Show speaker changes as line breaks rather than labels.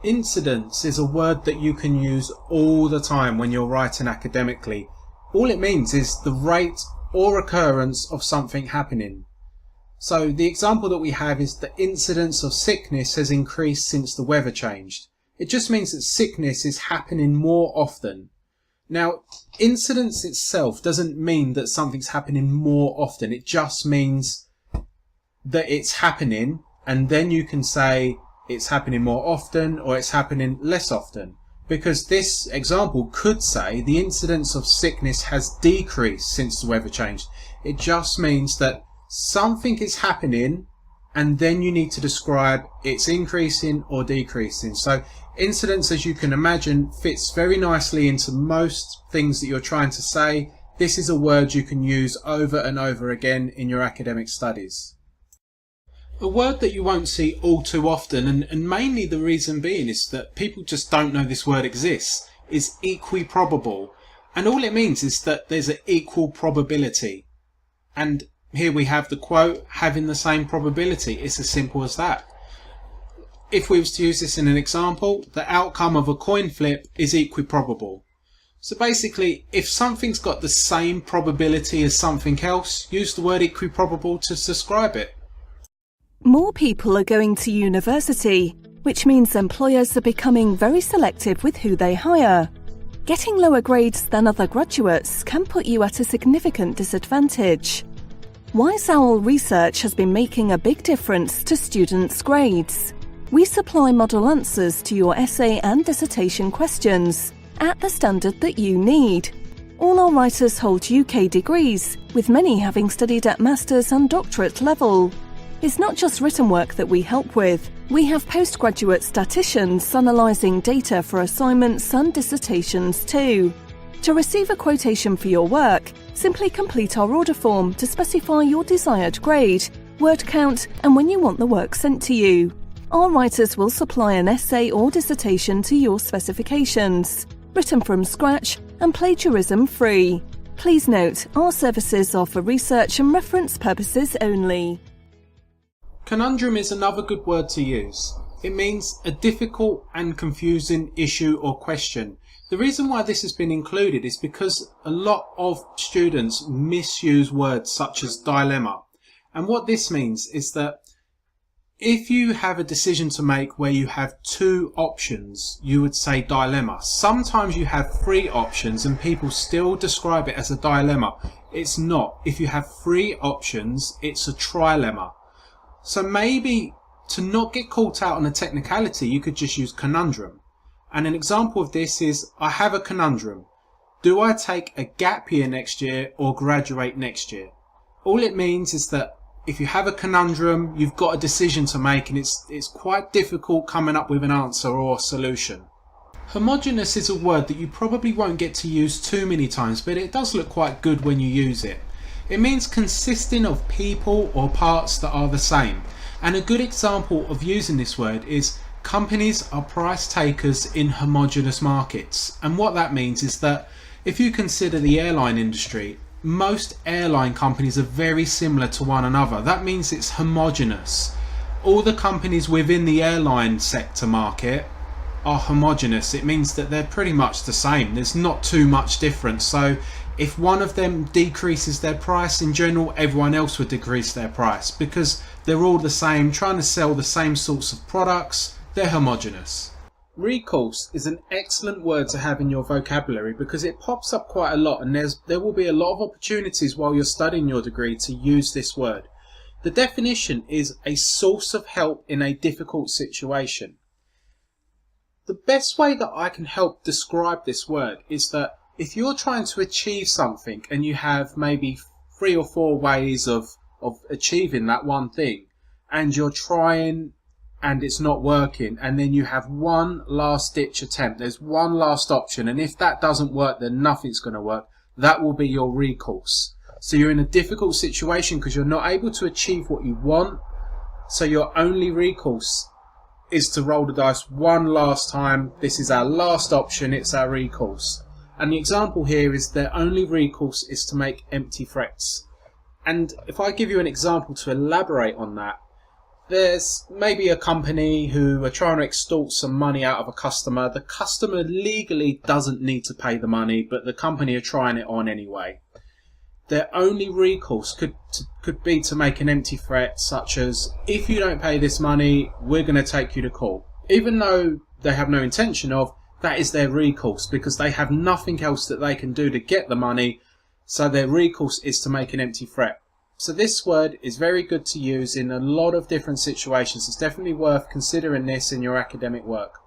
Incidence is a word that you can use all the time when you're writing academically. All it means is the rate or occurrence of something happening. So the example that we have is the incidence of sickness has increased since the weather changed. It just means that sickness is happening more often. Now, incidence itself doesn't mean that something's happening more often. It just means that it's happening, and then you can say it's happening more often or it's happening less often. Because this example could say the incidence of sickness has decreased since the weather changed. It just means that something is happening, and then you need to describe it's increasing or decreasing. So incidence, as you can imagine, fits very nicely into most things that you're trying to say. This is a word you can use over and over again in your academic studies. A word that you won't see all too often, and mainly the reason being is that people just don't know this word exists, is equiprobable. And all it means is that there's an equal probability. And here we have the quote, having the same probability. It's as simple as that. If we was to use this in an example, the outcome of a coin flip is equiprobable. So basically, if something's got the same probability as something else, use the word equiprobable to describe it.
More people are going to university, which means employers are becoming very selective with who they hire. Getting lower grades than other graduates can put you at a significant disadvantage. Wise Owl Research has been making a big difference to students' grades. We supply model answers to your essay and dissertation questions at the standard that you need. All our writers hold UK degrees, with many having studied at master's and doctorate level. It's not just written work that we help with. We have postgraduate statisticians analysing data for assignments and dissertations too. To receive a quotation for your work, simply complete our order form to specify your desired grade, word count, and when you want the work sent to you. Our writers will supply an essay or dissertation to your specifications, written from scratch and plagiarism-free. Please note, our services are for research and reference purposes only.
Conundrum is another good word to use. It means a difficult and confusing issue or question. The reason why this has been included is because a lot of students misuse words such as dilemma. And what this means is that if you have a decision to make where you have two options, you would say dilemma. Sometimes you have three options and people still describe it as a dilemma. It's not. If you have three options, it's a trilemma. So maybe to not get caught out on a technicality, you could just use conundrum. And an example of this is, I have a conundrum. Do I take a gap year next year or graduate next year? All it means is that if you have a conundrum, you've got a decision to make, and it's quite difficult coming up with an answer or solution. Homogeneous is a word that you probably won't get to use too many times, but it does look quite good when you use it. It means consisting of people or parts that are the same. And a good example of using this word is companies are price takers in homogeneous markets. And what that means is that if you consider the airline industry, most airline companies are very similar to one another. That means it's homogeneous. All the companies within the airline sector market are homogeneous. It means that they're pretty much the same. There's not too much difference. So if one of them decreases their price, in general, everyone else would decrease their price because they're all the same, trying to sell the same sorts of products. They're homogeneous. Recourse is an excellent word to have in your vocabulary because it pops up quite a lot, and there will be a lot of opportunities while you're studying your degree to use this word. The definition is a source of help in a difficult situation. The best way that I can help describe this word is that if you're trying to achieve something and you have maybe 3 or 4 ways of achieving that one thing, and you're trying and it's not working, and then you have one last ditch attempt, there's one last option, and if that doesn't work, then nothing's going to work, that will be your recourse. So you're in a difficult situation because you're not able to achieve what you want, so your only recourse is to roll the dice one last time. This is our last option, it's our recourse. And the example here is their only recourse is to make empty threats. And if I give you an example to elaborate on that, there's maybe a company who are trying to extort some money out of a customer. The customer legally doesn't need to pay the money, but the company are trying it on anyway. Their only recourse could be to make an empty threat, such as, if you don't pay this money, we're going to take you to court. Even though they have no intention of, that is their recourse, because they have nothing else that they can do to get the money, so their recourse is to make an empty threat. So this word is very good to use in a lot of different situations. It's definitely worth considering this in your academic work.